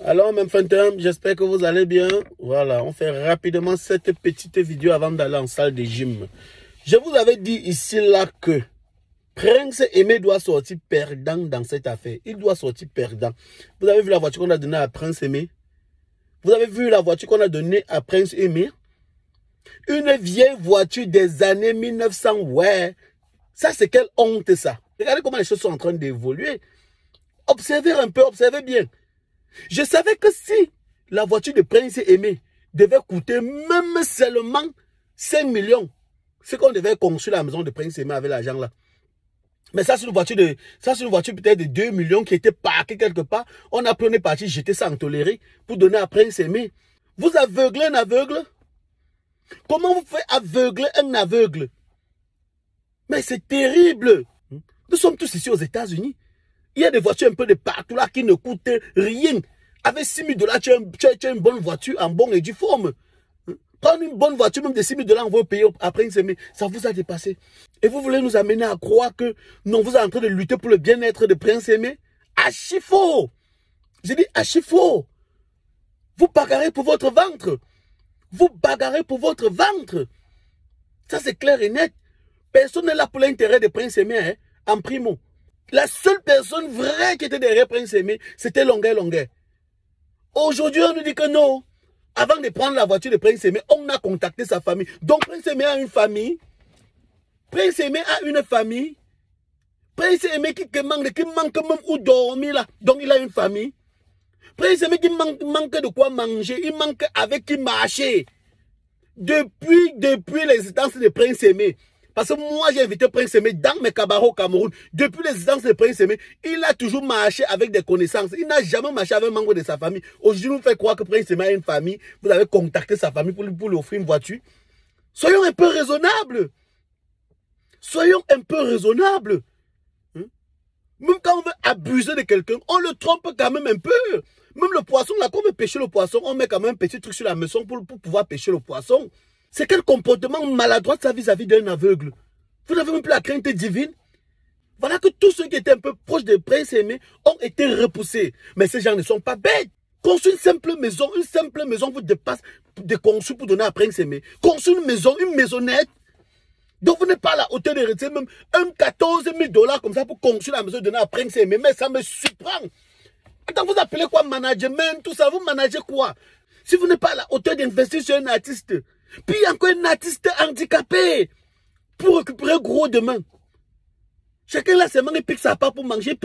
Alors, même fantôme, j'espère que vous allez bien. Voilà, on fait rapidement cette petite vidéo avant d'aller en salle de gym. Je vous avais dit ici, là, que Prince Aimé doit sortir perdant dans cette affaire. Il doit sortir perdant. Vous avez vu la voiture qu'on a donnée à Prince Aimé? Vous avez vu la voiture qu'on a donnée à Prince Aimé? Une vieille voiture des années 1900, ouais. Ça, c'est quelle honte, ça. Regardez comment les choses sont en train d'évoluer. Observez un peu, observez bien. Je savais que si la voiture de Prince Aimé devait coûter même seulement 5 millions, c'est qu'on devait construire la maison de Prince Aimé avec l'argent là. Mais ça, c'est une voiture peut-être de 2 millions qui était parquée quelque part. On a pris, on est parti jeter ça en toléré pour donner à Prince Aimé. Vous aveuglez un aveugle? Comment vous faites aveugler un aveugle? Mais c'est terrible. Nous sommes tous ici aux États-Unis. Il y a des voitures un peu de partout là qui ne coûtent rien. Avec 6 000 $, tu as une bonne voiture en bonne et due forme. Prendre une bonne voiture, même de 6 000 $, on va payer après une semaine. Ça vous a dépassé. Et vous voulez nous amener à croire que non, vous êtes en train de lutter pour le bien-être de Prince Aimé? Archi faux. J'ai dit archi faux. Vous bagarrez pour votre ventre. Vous bagarrez pour votre ventre. Ça, c'est clair et net. Personne n'est là pour l'intérêt de Prince Aimé, hein, en primo. La seule personne vraie qui était derrière Prince Aimé, c'était Longuet. Aujourd'hui, on nous dit que non. Avant de prendre la voiture de Prince Aimé, on a contacté sa famille. Donc, Prince Aimé a une famille. Prince Aimé a une famille. Prince Aimé qui manque même où dormir là. Donc, il a une famille. Prince Aimé qui manque de quoi manger. Il manque avec qui marcher. Depuis l'existence de Prince Aimé. Parce que moi, j'ai invité Prince Aimé dans mes cabarets au Cameroun. Depuis l'existence de Prince Aimé, il a toujours marché avec des connaissances. Il n'a jamais marché avec un membre de sa famille. Aujourd'hui, vous faites croire que Prince Aimé a une famille. Vous avez contacté sa famille pour lui offrir une voiture. Soyons un peu raisonnables. Soyons un peu raisonnables. Même quand on veut abuser de quelqu'un, on le trompe quand même un peu. Même le poisson, là, quand on veut pêcher le poisson, on met quand même un petit truc sur la maison pour pouvoir pêcher le poisson. C'est quel comportement maladroit ça vis-à-vis d'un aveugle? Vous n'avez même plus la crainte divine? Voilà que tous ceux qui étaient un peu proches de Prince Aimé ont été repoussés. Mais ces gens ne sont pas bêtes. Construire une simple maison vous dépasse de construire pour donner à Prince Aimé. Construire une maisonnette. Donc vous n'êtes pas à la hauteur de retirer même un 14 000 $ comme ça pour construire la maison et donner à Prince Aimé. Mais ça me surprend. Attends, vous appelez quoi management, tout ça? Vous managez quoi? Si vous n'êtes pas à la hauteur d'investir sur un artiste, puis il y a encore un artiste handicapé pour récupérer gros demain. Chacun là, seulement il pique sa part pour manger,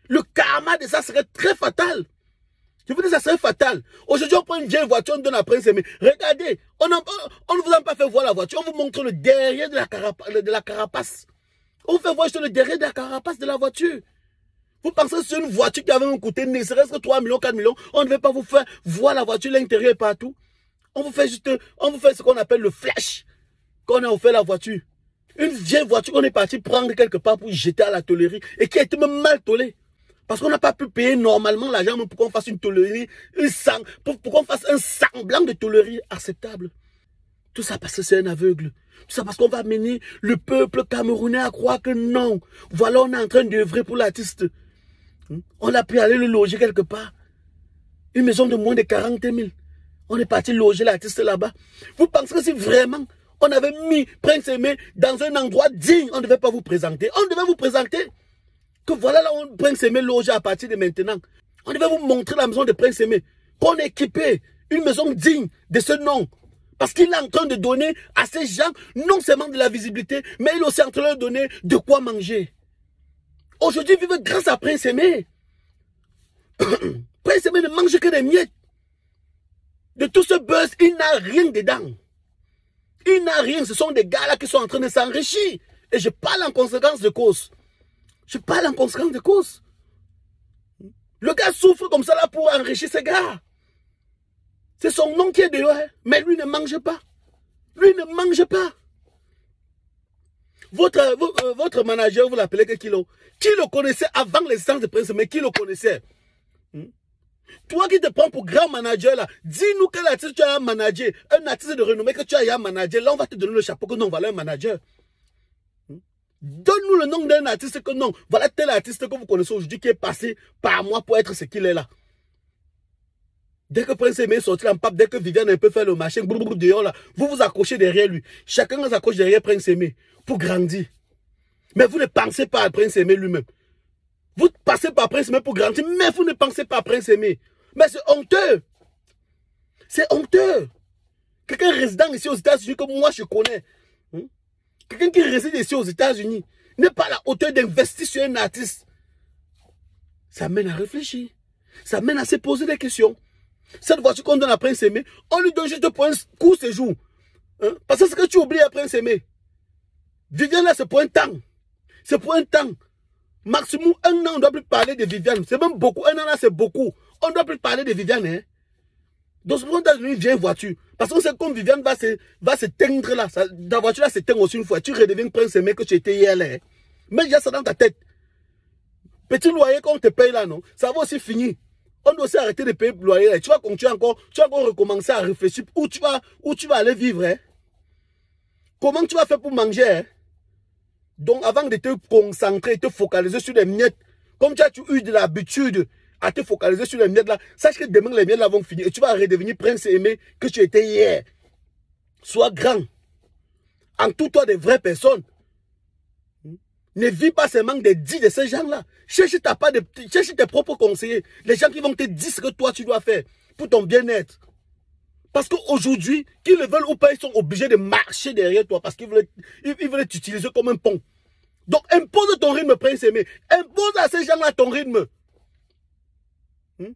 Le karma de ça serait très fatal. Je vous dis, ça serait fatal. Aujourd'hui, on prend une vieille voiture, on donne à Prince Aimé. Regardez, on ne vous a pas fait voir la voiture, on vous montre le derrière de la carapace. On vous fait voir sur le derrière de la carapace de la voiture. Vous pensez que c'est une voiture qui avait coûté ne serait-ce que 3 millions, 4 millions, on ne va pas vous faire voir la voiture, l'intérieur et partout. On vous fait ce qu'on appelle le flash. Quand on a offert la voiture. Une vieille voiture qu'on est parti prendre quelque part pour jeter à la tôlerie. Et qui a été même mal tolée. Parce qu'on n'a pas pu payer normalement l'argent pour qu'on fasse une tôlerie. Pour qu'on fasse un semblant de tôlerie acceptable. Tout ça parce que c'est un aveugle. Tout ça parce qu'on va amener le peuple camerounais à croire que non. Voilà, on est en train d'œuvrer pour l'artiste. On a pu aller le loger quelque part. Une maison de moins de 40 000. On est parti loger l'artiste là-bas. Vous pensez que si vraiment on avait mis Prince Aimé dans un endroit digne, on ne devait pas vous présenter. On devait vous présenter. Que voilà là où Prince Aimé loge à partir de maintenant. On devait vous montrer la maison de Prince Aimé. Qu'on est équipé. Une maison digne de ce nom. Parce qu'il est en train de donner à ces gens non seulement de la visibilité, mais il est aussi en train de leur donner de quoi manger. Aujourd'hui, vivez grâce à Prince Aimé. Prince Aimé ne mange que des miettes. De tout ce buzz, il n'a rien dedans. Il n'a rien. Ce sont des gars là qui sont en train de s'enrichir. Et je parle en conséquence de cause. Je parle en conséquence de cause. Le gars souffre comme ça là pour enrichir ses gars. C'est son nom qui est dehors. Mais lui ne mange pas. Lui ne mange pas. Votre manager, vous l'appelez que Kilo. Qui le connaissait avant l'existence de Prince Aimé? Qui le connaissait? Toi qui te prends pour grand manager là, dis-nous quel artiste tu as manager, un artiste de renommée que tu as manager. Là, on va te donner le chapeau que non, voilà un manager. Donne-nous le nom d'un artiste que non, voilà tel artiste que vous connaissez aujourd'hui qui est passé par moi pour être ce qu'il est là. Dès que Prince Aimé est sorti en pape, dès que Viviane a un peu fait le machin, dehors là, vous vous accrochez derrière lui. Chacun s'accroche derrière Prince Aimé pour grandir. Mais vous ne pensez pas à Prince Aimé lui-même. Vous passez par Prince Aimé pour grandir, mais vous ne pensez pas à Prince Aimé. Mais c'est honteux. C'est honteux. Quelqu'un résident ici aux États-Unis que moi je connais, quelqu'un qui réside ici aux États-Unis, n'est pas à la hauteur d'investir sur un artiste. Ça mène à réfléchir. Ça mène à se poser des questions. Cette voiture qu'on donne à Prince Aimé, on lui donne juste pour un court séjour. Parce que ce que tu oublies à Prince Aimé, Viviane là, c'est pour un temps. C'est pour un temps. Maximum 1 an, on ne doit plus parler de Viviane. C'est même beaucoup. 1 an là, c'est beaucoup. On ne doit plus parler de Viviane. Hein? Donc, c'est pour ça qu'on a une vieille voiture. Parce qu'on sait comme Viviane va se teindre là. Ta voiture là s'éteint aussi une fois. Tu redeviens Prince Aimé que tu étais hier là. Hein? Mais il y a ça dans ta tête. Petit loyer qu'on te paye là, non? Ça va aussi finir. On doit aussi arrêter de payer le loyer là. Tu vas continuer encore. Tu vas encore recommencer à réfléchir où tu vas aller vivre. Hein? Comment tu vas faire pour manger? Hein? Donc, avant de te concentrer, te focaliser sur les miettes, comme tu as eu de l'habitude à te focaliser sur les miettes là, sache que demain les miettes là vont finir et tu vas redevenir Prince Aimé que tu étais hier. Sois grand. Entoure-toi de vraies personnes. Ne vis pas seulement des dits de ces gens-là. Cherche tes propres conseillers. Les gens qui vont te dire ce que toi tu dois faire pour ton bien-être. Parce qu'aujourd'hui, qu'ils le veulent ou pas, ils sont obligés de marcher derrière toi parce qu'ils veulent t'utiliser comme un pont. Donc, impose ton rythme, Prince Aimé. Impose à ces gens-là ton rythme.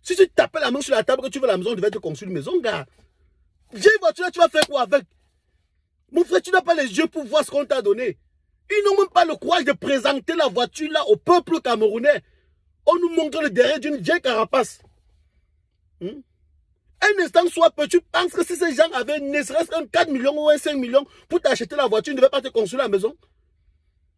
Si tu tapes la main sur la table que tu veux la maison, tu vas te construire une maison, gars. Vieille voiture, tu vas faire quoi avec? Mon frère, tu n'as pas les yeux pour voir ce qu'on t'a donné. Ils n'ont même pas le courage de présenter la voiture là au peuple camerounais. On nous montre le derrière d'une vieille carapace. Un instant soit peu, tu penses que si ces gens avaient ne serait-ce qu'un 4 millions ou un 5 millions pour t'acheter la voiture, ils ne devaient pas te construire la maison.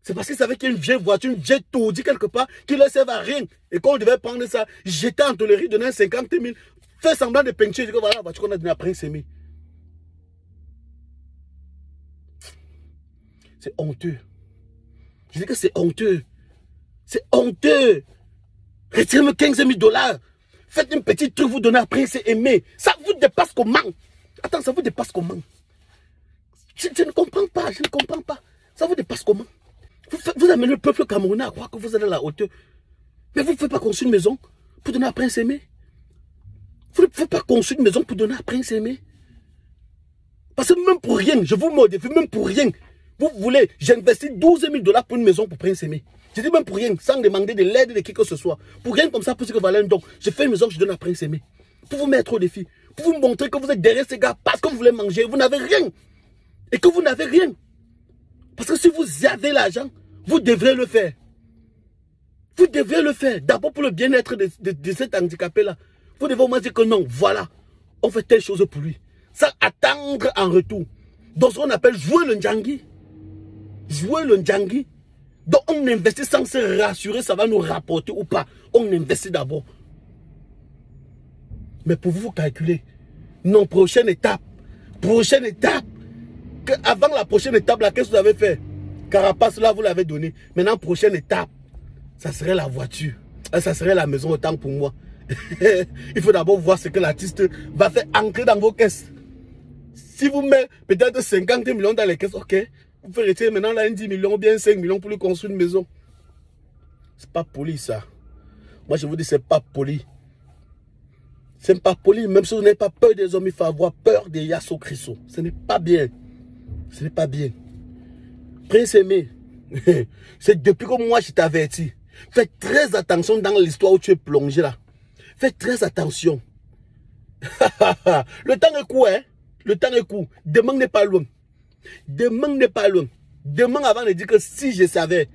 C'est parce qu'ils savaient qu'il y a une vieille voiture, une vieille taudis quelque part, qui ne leur servent à rien. Et qu'on devait prendre ça, jeter en tôlerie, donner 50 000, faire semblant de peinture, dire que voilà la voiture qu'on a donnée à Prince Aimé. C'est honteux. Je dis que c'est honteux. C'est honteux. Retirez-moi 15 000 $. Faites une petite truc, vous donnez à Prince Aimé. Ça vous dépasse comment? Attends, ça vous dépasse comment? Je ne comprends pas, je ne comprends pas. Ça vous dépasse comment? Vous amenez le peuple camerounais à croire que vous êtes à la hauteur. Mais vous ne pouvez pas construire une maison pour donner à Prince Aimé. Vous ne pouvez pas construire une maison pour donner à Prince Aimé. Parce que même pour rien, je vous modifie, même pour rien. Vous voulez, j'investis 12 000 $ pour une maison pour Prince Aimé. Je dis même pour rien, sans demander de l'aide de qui que ce soit. Pour rien comme ça, pour ce que valait un don. Je fais une maison que je donne à Prince Aimé. Pour vous mettre au défi. Pour vous montrer que vous êtes derrière ces gars parce que vous voulez manger. Vous n'avez rien. Et que vous n'avez rien. Parce que si vous avez l'argent, vous devrez le faire. Vous devrez le faire. D'abord pour le bien-être de cet handicapé-là. Vous devez au moins dire que non, voilà. On fait telle chose pour lui. Sans attendre en retour. Donc ce qu'on appelle jouer le Ndjangi. Jouer le Ndjangi. Donc on investit sans se rassurer, ça va nous rapporter ou pas. On investit d'abord. Mais pour vous calculer, non, prochaine étape. Prochaine étape. Avant la prochaine étape, qu'est-ce que vous avez fait? Carapace, là, vous l'avez donné. Maintenant, prochaine étape, ça serait la voiture. Ça serait la maison, autant pour moi. Il faut d'abord voir ce que l'artiste va faire ancrer dans vos caisses. Si vous mettez peut-être 50 millions dans les caisses, ok. Vous pouvez retirer maintenant là 10 millions ou bien 5 millions pour lui construire une maison. C'est pas poli ça. Moi je vous dis c'est pas poli. C'est pas poli. Même si vous n'avez pas peur des hommes, il faut avoir peur des Yasso Christo. Ce n'est pas bien. Ce n'est pas bien. Prince Aimé, c'est depuis que moi je t'avertis. Fais très attention dans l'histoire où tu es plongé là. Fais très attention. Le temps est court, hein. Le temps est court. Demain n'est pas loin. Demain n'est pas loin. Demain, avant de dire que si je savais,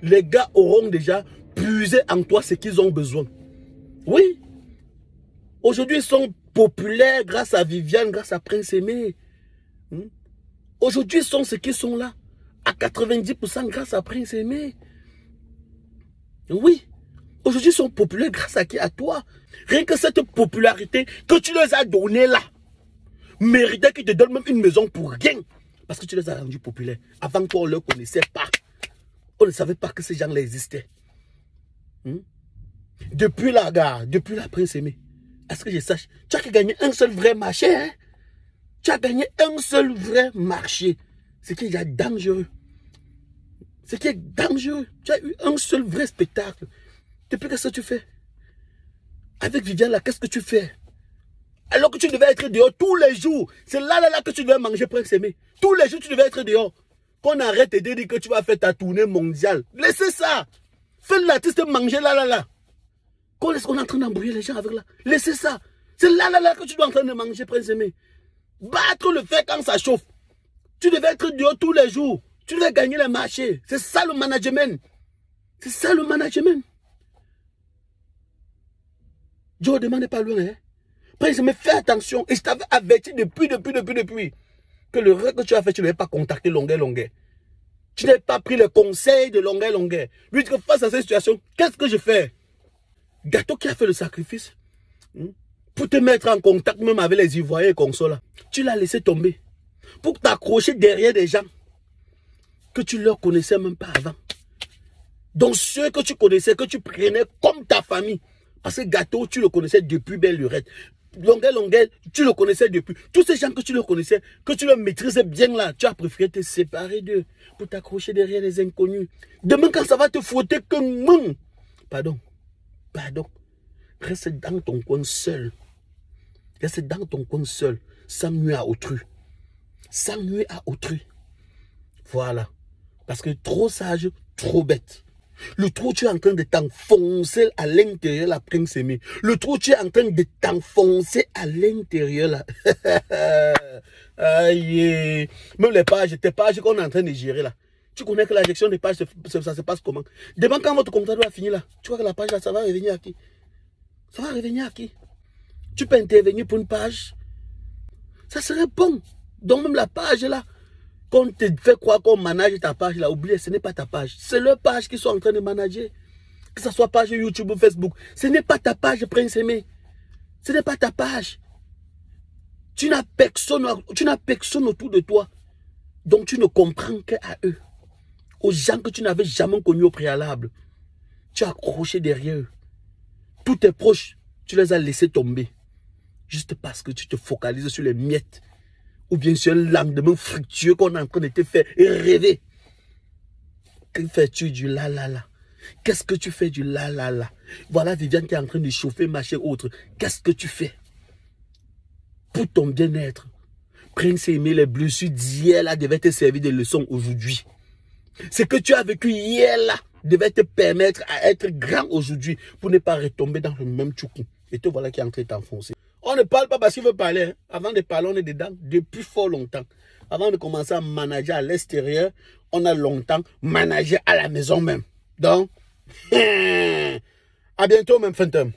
les gars auront déjà puisé en toi ce qu'ils ont besoin. Oui. Aujourd'hui, ils sont populaires grâce à Viviane, grâce à Prince Aimé. Aujourd'hui, ils sont ce qu'ils sont là. À 90% grâce à Prince Aimé. Oui. Aujourd'hui, ils sont populaires grâce à qui? À toi. Rien que cette popularité que tu les as donnée là, méritait qu'ils te donnent même une maison pour rien. Parce que tu les as rendus populaires. Avant toi, on ne les connaissait pas. On ne savait pas que ces gens-là existaient. Depuis la gare, depuis la Prince Aimé, À ce que je sache, tu as gagné un seul vrai marché. Hein? Tu as gagné un seul vrai marché. Ce qui est dangereux. Ce qui est dangereux. Tu as eu un seul vrai spectacle. Depuis qu'est-ce que tu fais? Avec Viviane là, qu'est-ce que tu fais? Alors que tu devais être dehors tous les jours. C'est là que tu devais manger Prince Aimé. Tous les jours, tu devais être dehors. Qu'on arrête de dire que tu vas faire ta tournée mondiale. Laissez ça. Fais l'artiste manger là. Qu'on est en train d'embrouiller les gens avec là. Laissez ça. C'est là que tu dois en train de manger Prince Aimé. Battre le fer quand ça chauffe. Tu devais être dehors tous les jours. Tu devais gagner les marchés. C'est ça le management. C'est ça le management. Joe, demande pas loin. Hein? Prince Aimé, fais attention. Et je t'avais averti depuis que le rêve que tu as fait, tu ne l'avais pas contacté longueur. Tu n'avais pas pris le conseil de longueur. Lui, face à cette situation, qu'est-ce que je fais? Gâteau qui a fait le sacrifice pour te mettre en contact même avec les Ivoiriens comme ça là. Tu l'as laissé tomber pour t'accrocher derrière des gens que tu leur connaissais même pas avant. Donc ceux que tu connaissais, que tu prenais comme ta famille. Parce que Gâteau, tu le connaissais depuis belle lurette. Longueur, tu le connaissais depuis. Tous ces gens que tu le connaissais, que tu le maîtrisais bien là, tu as préféré te séparer d'eux pour t'accrocher derrière les inconnus. Demain quand ça va te frotter que... Pardon. Reste dans ton coin seul. Reste dans ton coin seul, sans nuire à autrui. Sans nuire à autrui. Voilà. Parce que trop sage, trop bête. Le trou, tu es en train de t'enfoncer à l'intérieur, la Prince Aimé. Le trou, tu es en train de t'enfoncer à l'intérieur, là. Aïe. Même les pages, tes pages qu'on est en train de gérer, là. Tu connais que la gestion des pages, ça se passe comment? Demain, quand votre comptable va finir, là, tu vois que la page, là, ça va revenir à qui? Ça va revenir à qui? Tu peux intervenir pour une page. Ça serait bon. Donc, même la page, là, qu'on te fait croire qu'on manage ta page, là, oublie, ce n'est pas ta page. C'est leur page qu'ils sont en train de manager. Que ce soit page YouTube ou Facebook. Ce n'est pas ta page, Prince Aimé. Ce n'est pas ta page. Tu n'as personne autour de toi. Donc tu ne comprends qu'à eux. Aux gens que tu n'avais jamais connus au préalable. Tu as accroché derrière eux. Tous tes proches, tu les as laissés tomber. Juste parce que tu te focalises sur les miettes. Ou bien sur un lendemain fructueux qu'on est en train de te faire rêver. Que fais-tu du la? Qu'est-ce que tu fais du la? Voilà Viviane qui est en train de chauffer, machin autre. Qu'est-ce que tu fais? Pour ton bien-être. Prince Aimé, les blessures d'hier là devaient te servir de leçon aujourd'hui. Ce que tu as vécu hier là devait te permettre à être grand aujourd'hui pour ne pas retomber dans le même tchoukou. Et te voilà qui est en train de t'enfoncer. On ne parle pas parce qu'il veut parler. Hein. Avant de parler, on est dedans depuis fort longtemps. Avant de commencer à manager à l'extérieur, on a longtemps managé à la maison même. Donc, à bientôt même, Phantom.